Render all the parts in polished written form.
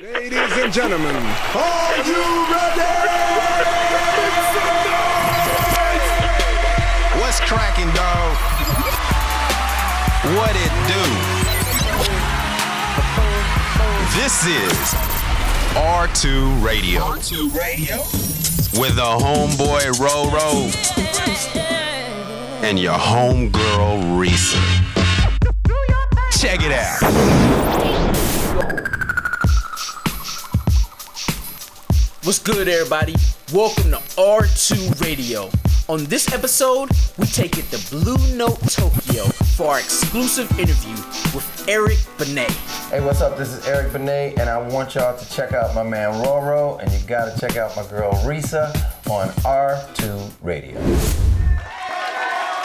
Ladies and gentlemen, are you ready? What's cracking, dog? What it do? This is R2 Radio. R2 Radio? With the homeboy Roro and your homegirl Risa. Check it out. What's good, everybody? Welcome to R2 Radio. On this episode, we take it to Blue Note Tokyo for our exclusive interview with Eric Benet. Hey, what's up? This is Eric Benet, and I want y'all to check out my man Roro, and you gotta check out my girl Risa on R2 Radio.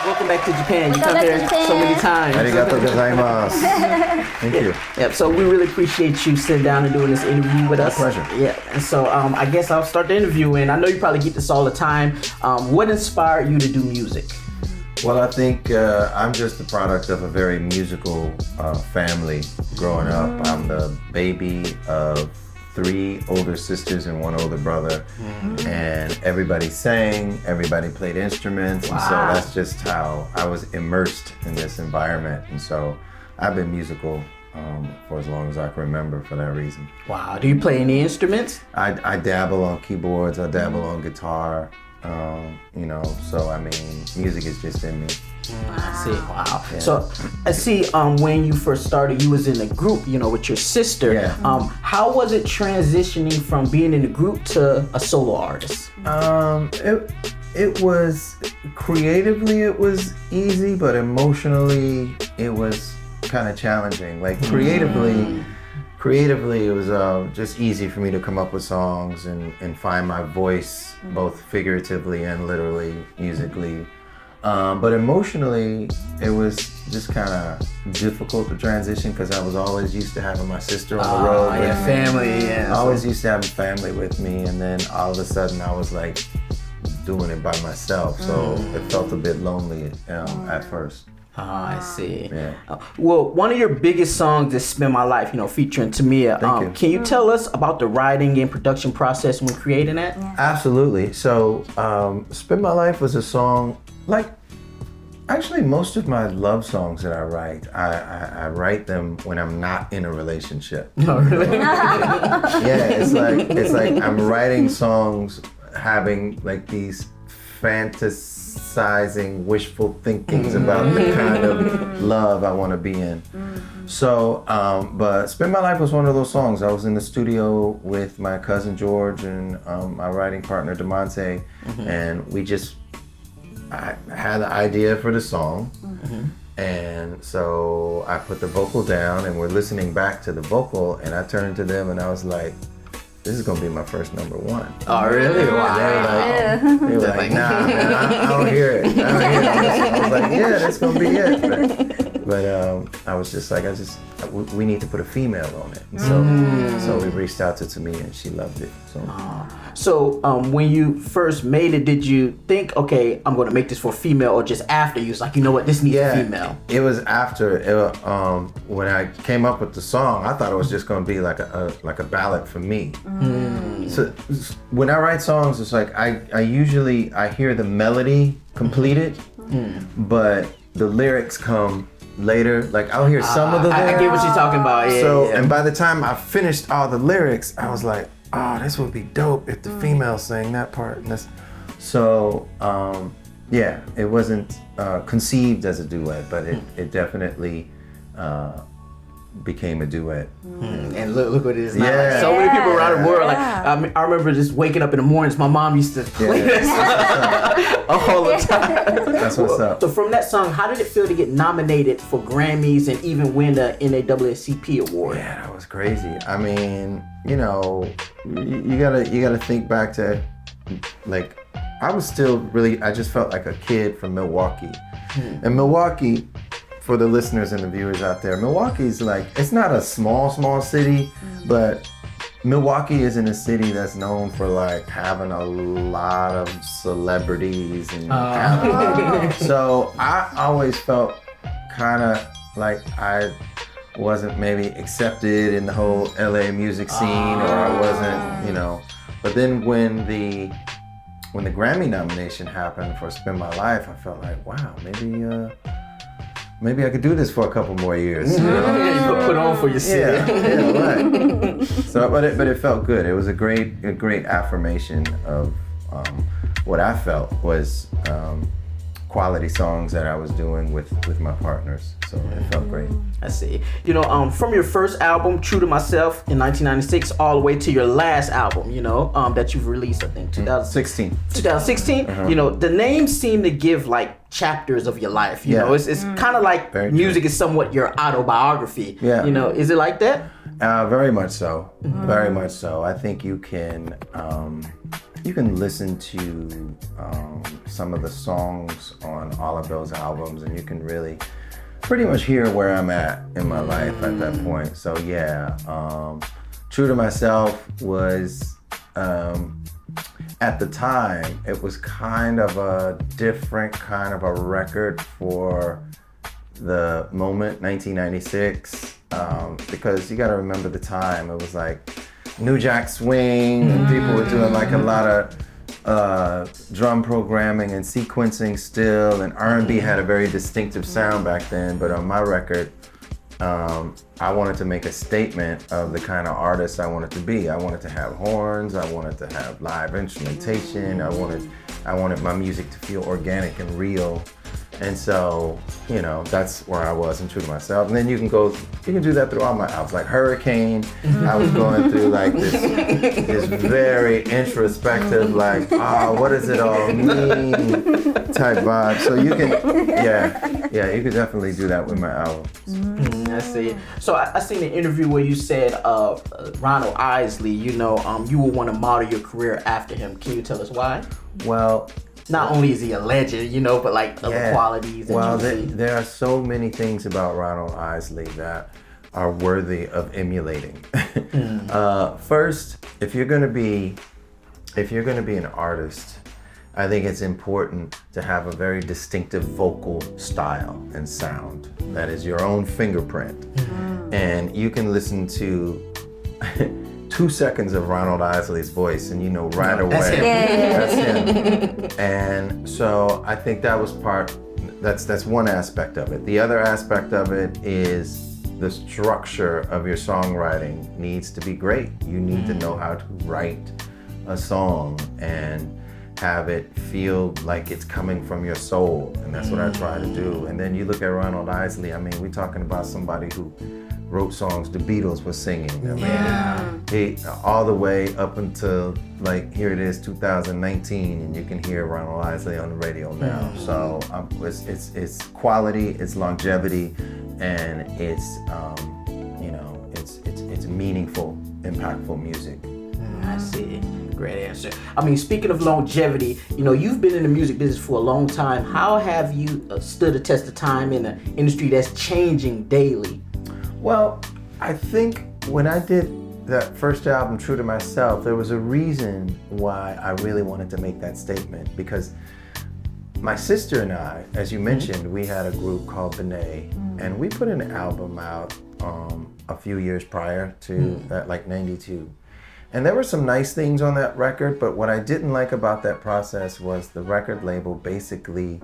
Welcome back to Japan. You come here so many times. Arigatou gozaimasu. Thank you. Yep, so we really appreciate you sitting down and doing this interview with us. My pleasure. Yeah, and so I guess I'll start the interview, and I know you probably get this all the time. What inspired you to do music? Well, I think I'm just the product of a very musical family growing up. I'm the baby of 3 older sisters and 1 older brother, and everybody sang, everybody played instruments, and so that's just how I was immersed in this environment. And so I've been musical for as long as I can remember for that reason. Wow, do you play any instruments? I dabble on keyboards, I dabble on guitar, so I mean, music is just in me. I see. Wow. Yeah. So I see. When you first started, you was in a group, with your sister. Yeah. How was it transitioning from being in a group to a solo artist? It was creatively it was easy, but emotionally it was kind of challenging. Like creatively it was just easy for me to come up with songs and find my voice, both figuratively and literally, musically. But emotionally, it was just kind of difficult to transition because I was always used to having my sister on the road. Your family, yeah. I always used to have family with me, and then all of a sudden I was like doing it by myself. So it felt a bit lonely at first. Oh, I see. Yeah. Well, one of your biggest songs is Spend My Life, featuring Tamia. Thank you. Can you tell us about the writing and production process when creating that? Yeah. Absolutely. So Spend My Life was a song, like actually most of my love songs that I write, I write them when I'm not in a relationship. Oh, really? Yeah, it's like I'm writing songs having like these fantasizing, wishful thinkings about the kind of love I want to be in. So, but Spend My Life was one of those songs. I was in the studio with my cousin George and my writing partner DeMonte, and I had the idea for the song, and so I put the vocal down, and we're listening back to the vocal, and I turned to them and I was like, this is gonna be my first #1. Oh, really? Wow. They were like, nah, man, I don't hear it. I was like, yeah, that's gonna be it. But I was just like, we need to put a female on it. And so we reached out to Tamia, and she loved it. So when you first made it, did you think, okay, I'm going to make this for female, or just after you was like, you know what, this needs a female? It was after. When I came up with the song, I thought it was just going to be like a ballad for me. So when I write songs, it's like I usually hear the melody completed, but the lyrics come later. Like I'll hear some of the lyrics. I get what you're talking about. Yeah, and by the time I finished all the lyrics, I was like, oh, this would be dope if the female sang that part. And so it wasn't conceived as a duet, but it definitely became a duet. And look what it is now. Yeah. Like, so many people around the world. Like I remember just waking up in the mornings. My mom used to play this all the time. That's what's up. So from that song, how did it feel to get nominated for Grammys and even win the NAACP award? Yeah, that was crazy. I mean, you gotta think back to, like, I just felt like a kid from Milwaukee. And Milwaukee, for the listeners and the viewers out there, Milwaukee's like, it's not a small city, but Milwaukee isn't a city that's known for like having a lot of celebrities and so I always felt kind of like I wasn't maybe accepted in the whole LA music scene, or I wasn't, you know. But then when the Grammy nomination happened for Spend My Life, I felt like, wow, maybe I could do this for a couple more years. You know? You put on for your city. Yeah, right. So, but it felt good. It was a great affirmation of what I felt was quality songs that I was doing with my partners. So it felt great. I see. You know, from your first album, True to Myself, in 1996, all the way to your last album, you know, that you've released, I think, 2016. 2016. You know, the names seem to give like chapters of your life. You know, it's kind of like Very music true. is somewhat your autobiography. Yeah. You know, is it like that? Very much so. Very much so. I think you can listen to some of the songs on all of those albums, and you can really pretty much hear where I'm at in my life at that point. So yeah, True to Myself was, at the time, it was kind of a different kind of a record for the moment, 1996, because you gotta remember the time. It was like New Jack Swing, and people were doing like a lot of drum programming and sequencing still, and R&B had a very distinctive sound back then. But on my record, I wanted to make a statement of the kind of artist I wanted to be. I wanted to have horns, I wanted to have live instrumentation, I wanted my music to feel organic and real. And so, you know, that's where I was in True to Myself. And then you can do that through all my albums, like Hurricane. I was going through like this very introspective, like, what does it all mean type vibe. So you can, you could definitely do that with my album. I see. So I seen an interview where you said Ronald Isley, you know, you would want to model your career after him. Can you tell us why? Well, not only is he a legend, you know, but like other qualities. Well, there are so many things about Ronald Isley that are worthy of emulating. First, if you're gonna be an artist, I think it's important to have a very distinctive vocal style and sound that is your own fingerprint. And you can listen to 2 seconds of Ronald Isley's voice and you know right away. That's him. And so I think that was that's one aspect of it. The other aspect of it is the structure of your songwriting needs to be great. You need to know how to write a song and have it feel like it's coming from your soul. And that's what I try to do. And then you look at Ronald Isley, I mean, we're talking about somebody who wrote songs the Beatles were singing. I mean, he, all the way up until like, here it is 2019, and you can hear Ronald Isley on the radio now. So it's quality, it's longevity, and it's it's meaningful, impactful music. I see. Great answer. I mean, speaking of longevity, you know, you've been in the music business for a long time. How have you stood the test of time in an industry that's changing daily? Well, I think when I did that first album, True to Myself, there was a reason why I really wanted to make that statement, because my sister and I, as you mentioned, we had a group called Benet, and we put an album out a few years prior to that, like 92. And there were some nice things on that record, but what I didn't like about that process was the record label basically,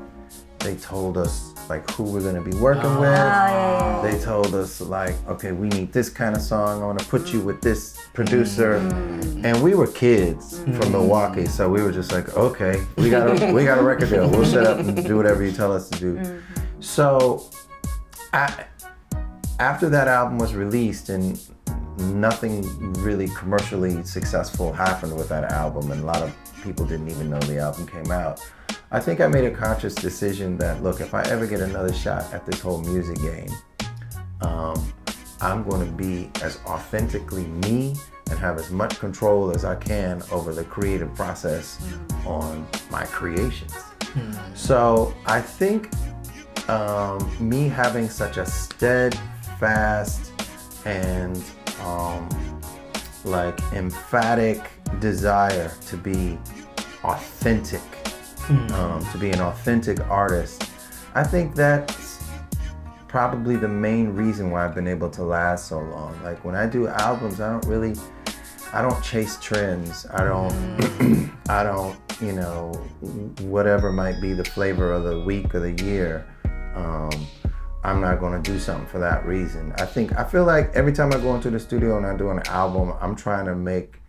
they told us like who we're gonna be working with. They told us like, okay, we need this kind of song. I wanna put you with this producer. And we were kids from Milwaukee, so we were just like, okay, we got a record deal. We'll shut up and do whatever you tell us to do. So after that album was released and nothing really commercially successful happened with that album, and a lot of people didn't even know the album came out, I think I made a conscious decision that, look, if I ever get another shot at this whole music game, I'm going to be as authentically me and have as much control as I can over the creative process on my creations. So I think me having such a steadfast and like emphatic desire to be authentic, to be an authentic artist, I think that's probably the main reason why I've been able to last so long. Like when I do albums, I don't chase trends. I don't, you know, whatever might be the flavor of the week or the year. I'm not gonna do something for that reason. I feel like every time I go into the studio and I do an album, I'm trying to make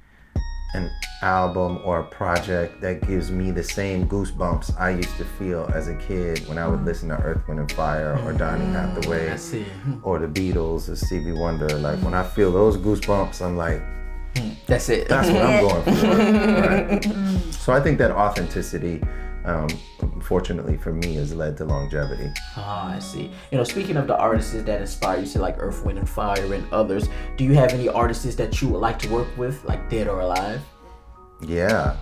an album or a project that gives me the same goosebumps I used to feel as a kid when I would listen to Earth, Wind & Fire or Donny Hathaway or the Beatles or Stevie Wonder. Like when I feel those goosebumps, I'm like, that's it. That's what I'm going for. Right? So I think that authenticity, fortunately for me, has led to longevity. I see. You know, speaking of the artists that inspire you, say like Earth, Wind & Fire and others, do you have any artists that you would like to work with, like dead or alive? Yeah.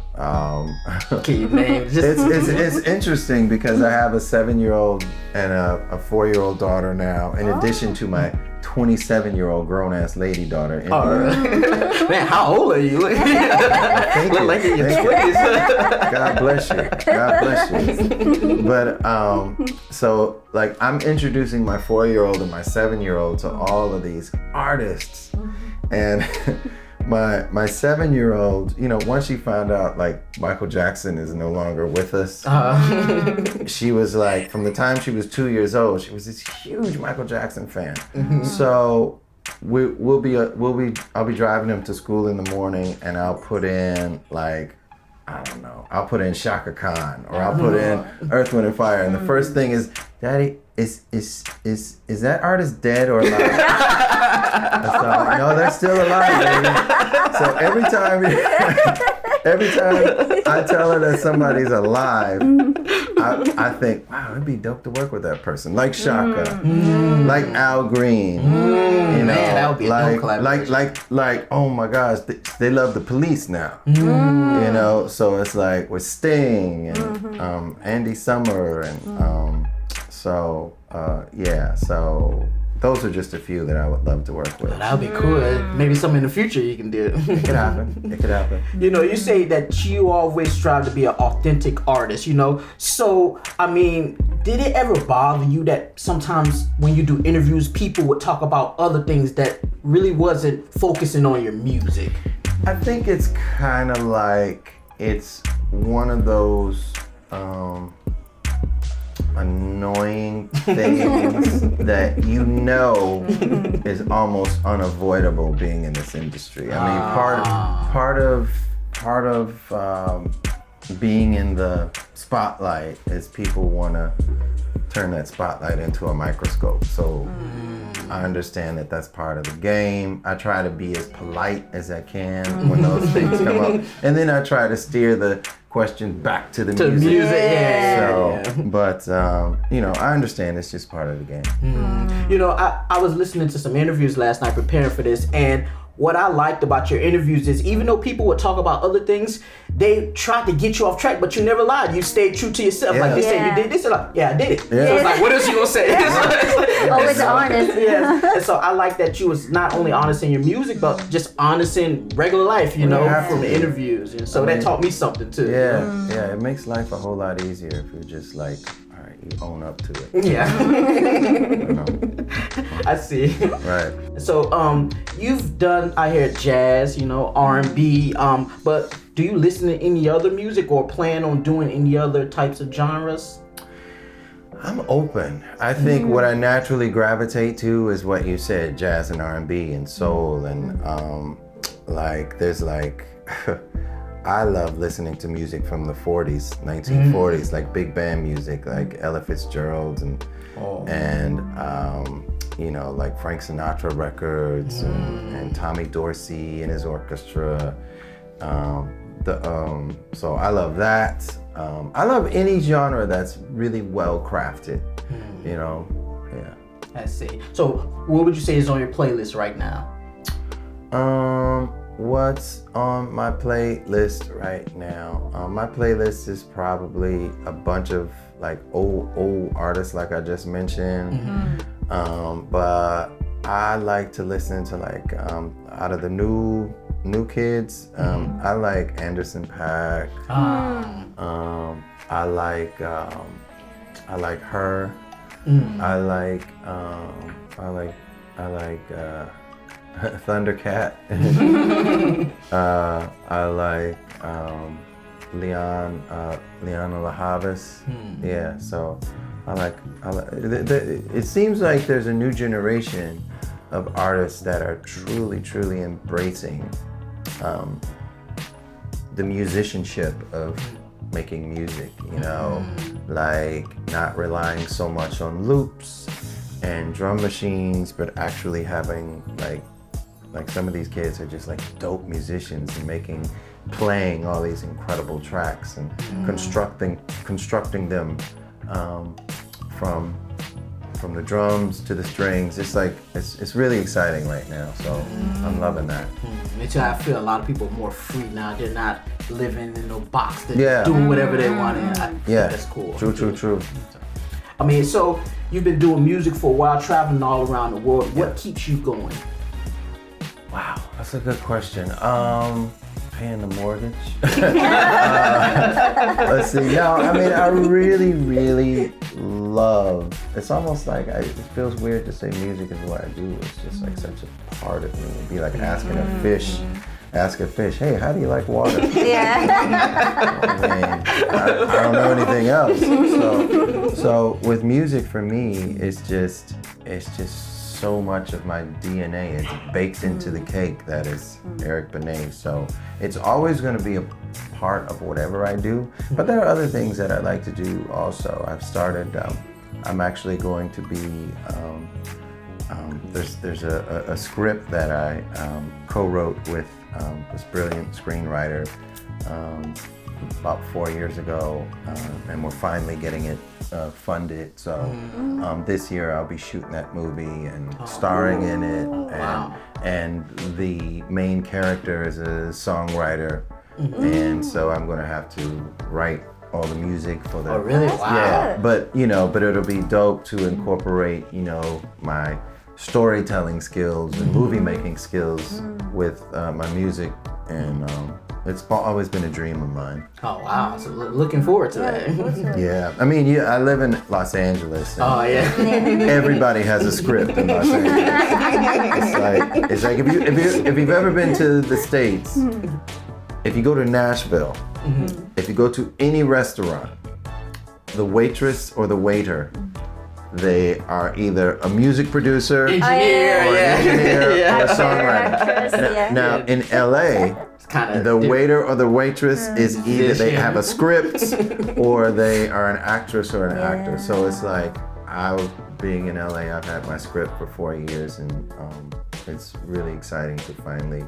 Can you name? It's interesting because I have a 7-year-old and a 4-year-old daughter now, in addition to my 27-year-old grown-ass lady daughter. Man, how old are you? Thank you. Like in your 20s. God bless you. God bless you. But so like I'm introducing my 4-year-old and my 7-year-old to all of these artists, and my 7-year-old, you know, once she found out like Michael Jackson is no longer with us, she was like, from the time she was 2 years old, she was this huge Michael Jackson fan. So I'll be driving him to school in the morning, and I'll put in like, I don't know, I'll put in Shaka Khan, or I'll put in Earth, Wind & Fire, and the first thing is, Daddy, is that artist dead or alive? So, no, they're still alive, baby. So every time I tell her that somebody's alive, I think, wow, it'd be dope to work with that person. Like Shaka, like Al Green, you know, man, that would be a dope collaboration. like, oh my gosh, they love the Police now, you know. So it's like with Sting and Andy Summer and so those are just a few that I would love to work with. That would be cool. Maybe some in the future you can do. It could happen. You know, you say that you always strive to be an authentic artist, you know? So, I mean, did it ever bother you that sometimes when you do interviews, people would talk about other things that really wasn't focusing on your music? I think it's kind of like, it's one of those annoying things that you know is almost unavoidable being in this industry. I mean, part of being in the spotlight is people want to turn that spotlight into a microscope. So I understand that that's part of the game. I try to be as polite as I can when those things come up, and then I try to steer the question back to the music. But you know, I understand it's just part of the game. You know, I was listening to some interviews last night preparing for this, and what I liked about your interviews is even though people would talk about other things, they tried to get you off track, but you never lied. You stayed true to yourself. Like they said, you did this, and like, yeah, I did it. So it's like, what else you gonna say? Always honest. And so I like that you was not only honest in your music, but just honest in regular life, you know, from the interviews. And so that taught me something too. Yeah, it makes life a whole lot easier if you're just like, all right, you own up to it. You know? I see. Right. So you've done, I hear jazz, you know, R&B, but do you listen to any other music or plan on doing any other types of genres? I'm open. I think what I naturally gravitate to is what you said, jazz and R&B and soul, and like there's like I love listening to music from the 40s, 1940s, like big band music, like Ella Fitzgerald and you know, like Frank Sinatra records and Tommy Dorsey and his orchestra. So I love that. I love any genre that's really well crafted, you know. I see. So what would you say is on your playlist right now? What's on my playlist right now? My playlist is probably a bunch of like old artists, like I just mentioned. But I like to listen to like out of the new kids. I like Anderson .Paak. I like her. I like Thundercat. I like Leona Lahavis. Yeah, so I like it seems like there's a new generation of artists that are truly embracing the musicianship of making music, you know, like not relying so much on loops and drum machines, but actually having like some of these kids are just like dope musicians and playing all these incredible tracks and constructing them from the drums to the strings. It's like it's really exciting right now, so I'm loving that. I feel a lot of people are more free now. They're not living in no box. They're doing whatever they want, and I think that's cool. True. I mean, so you've been doing music for a while, traveling all around the world. What keeps you going? Wow, that's a good question. Paying the mortgage. Let's see. No, I mean, I really love. It's almost like it feels weird to say music is what I do. It's just like such a part of me. It'd be like asking a fish. Ask a fish, hey, how do you like water? Yeah. I mean, I don't know anything else. So with music for me, it's just so much of my DNA. It's baked into the cake that is Eric Benet. So it's always going to be a part of whatever I do. But there are other things that I like to do also. I've started. I'm actually going to be. There's a script that I co-wrote with this brilliant screenwriter about 4 years ago, and we're finally getting it funded. So this year I'll be shooting that movie and starring in it, and the main character is a songwriter, and so I'm going to have to write all the music for the. Oh really? Wow. Yeah, but it'll be dope to incorporate my storytelling skills and movie making skills with my music, and it's always been a dream of mine. Oh wow! So looking forward to that. Yeah, I mean, I live in Los Angeles. Oh yeah. Everybody has a script in Los Angeles. It's like if you've ever been to the States, if you go to Nashville, if you go to any restaurant, the waitress or the waiter, they are either a music producer, engineer, or a songwriter. Now in LA, the waiter or the waitress is either they have a script or they are an actress or an actor. So it's like being in LA, I've had my script for 4 years, and it's really exciting to finally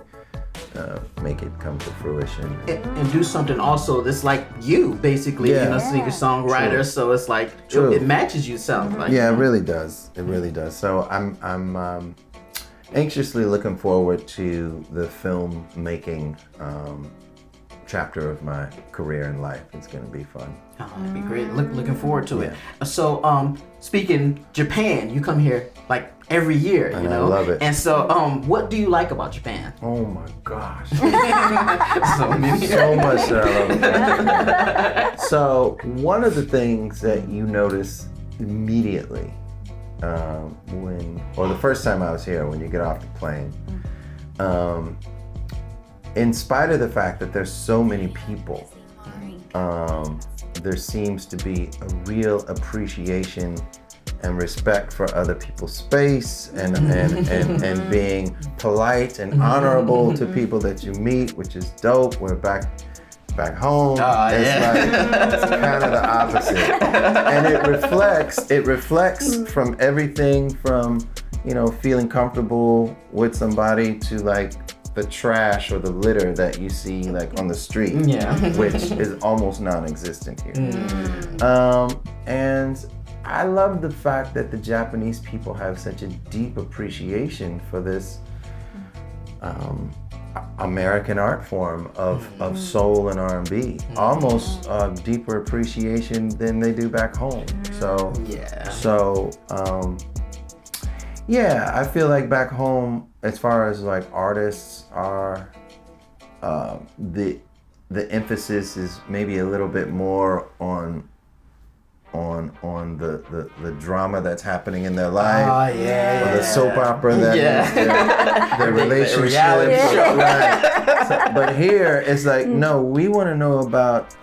make it come to fruition. And do something also that's like you, basically, singer, songwriter. True. So it's like it matches you, sounds like. Yeah, it really does. It really does. So I'm anxiously looking forward to the film making chapter of my career in life. It's going to be fun. Oh, it'd be great. Looking forward to it. So, speaking Japan, you come here like every year, you know. I love it. And so, what do you like about Japan? Oh my gosh. So much that I love about Japan. So, one of the things that you notice immediately the first time I was here, when you get off the plane, in spite of the fact that there's so many people, there seems to be a real appreciation and respect for other people's space, and being polite and honorable to people that you meet, which is dope. We're back home. It's kind of the opposite, and it reflects from everything from feeling comfortable with somebody to like the trash or the litter that you see like on the street, which is almost non-existent here. And I love the fact that the Japanese people have such a deep appreciation for this American art form of soul and R&B, almost deeper appreciation than they do back home. I feel like back home, as far as like artists are, the emphasis is maybe a little bit more on on the drama that's happening in their life. Oh, yeah. Or the soap opera that is their relationship. Reality show. Right. But here it's like, no, we want to know about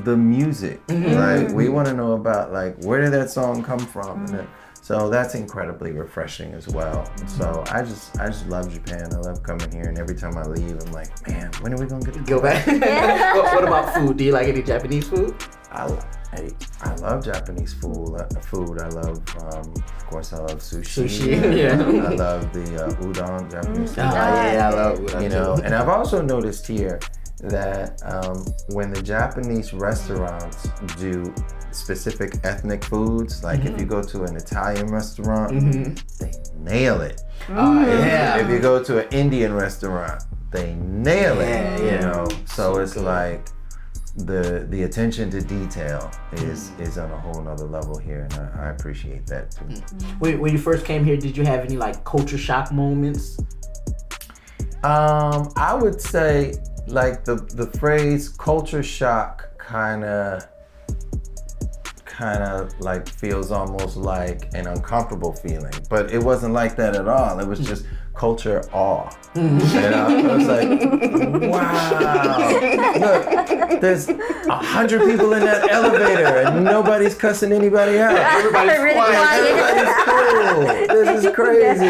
the music. Like we want to know about like where did that song come from? And then, so that's incredibly refreshing as well. So I just love Japan. I love coming here, and every time I leave, I'm like, man, when are we gonna get to Go back. What about food? Do you like any Japanese food? I love Japanese food. I love, of course, I love sushi. I love the udon, Japanese food. I love udon. You know, and I've also noticed here that when the Japanese restaurants do specific ethnic foods, like if you go to an Italian restaurant, they nail it. If you go to an Indian restaurant, they nail it. You know, so it's good. Like the attention to detail is on a whole nother level here, and I appreciate that too. When you first came here, did you have any like culture shock moments? I would say like the phrase culture shock kind of like feels almost like an uncomfortable feeling, but it wasn't like that at all. It was just culture awe. You know, I was like, wow, look, there's 100 people in that elevator and nobody's cussing anybody out. Everybody's Really quiet. Everybody's cool. This is crazy.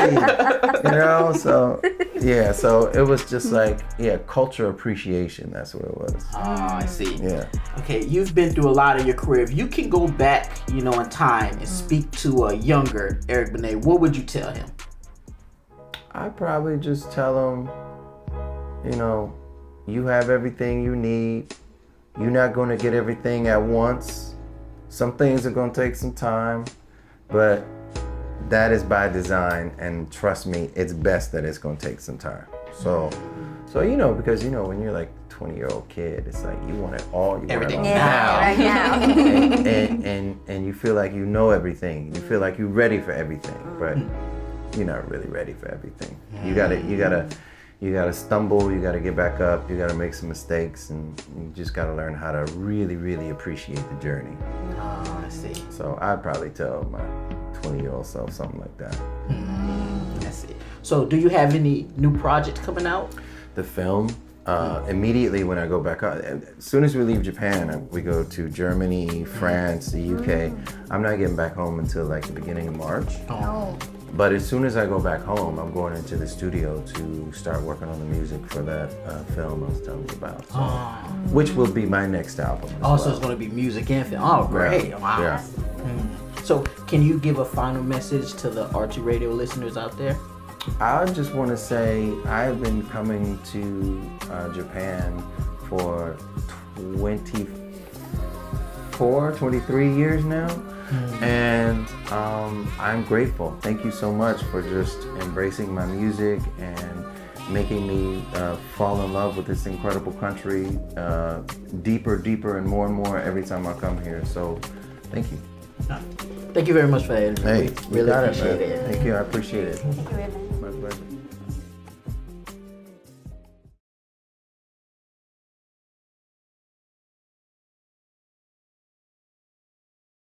You know, so yeah, so it was just like, yeah, culture appreciation. That's what it was. Oh, I see. Yeah. Okay, you've been through a lot in your career. If you can go back, you know, in time and speak to a younger Eric Benet, what would you tell him? I'd probably just tell him, you know, you have everything you need. You're not going to get everything at once. Some things are going to take some time, but that is by design, and trust me, it's best that it's going to take some time. So you know, because you know, when you're like 20-year-old kid, it's like you want it all, you want it all now. Right now. and you feel like you know everything. You feel like you're ready for everything, but you're not really ready for everything. You gotta stumble, you gotta get back up, you gotta make some mistakes, and you just gotta learn how to really, really appreciate the journey. Oh, I see. So I'd probably tell my 20-year-old self something like that. I see. So do you have any new projects coming out? The film, immediately when I go back out, as soon as we leave Japan, we go to Germany, France, the UK. I'm not getting back home until like the beginning of March. Oh. But as soon as I go back home, I'm going into the studio to start working on the music for that film I was telling you about. So, which will be my next album. Also, it's going to be music and film. Oh, great. Yeah. Wow. Yeah. So can you give a final message to the RT Radio listeners out there? I just want to say I've been coming to Japan for 23 years now. And I'm grateful. Thank you so much for just embracing my music and making me fall in love with this incredible country deeper and more every time I come here. So thank you. Thank you very much for that interview. Hey, Really you got appreciate it. it. Thank you. I appreciate it. Thank you, Ruben. My pleasure.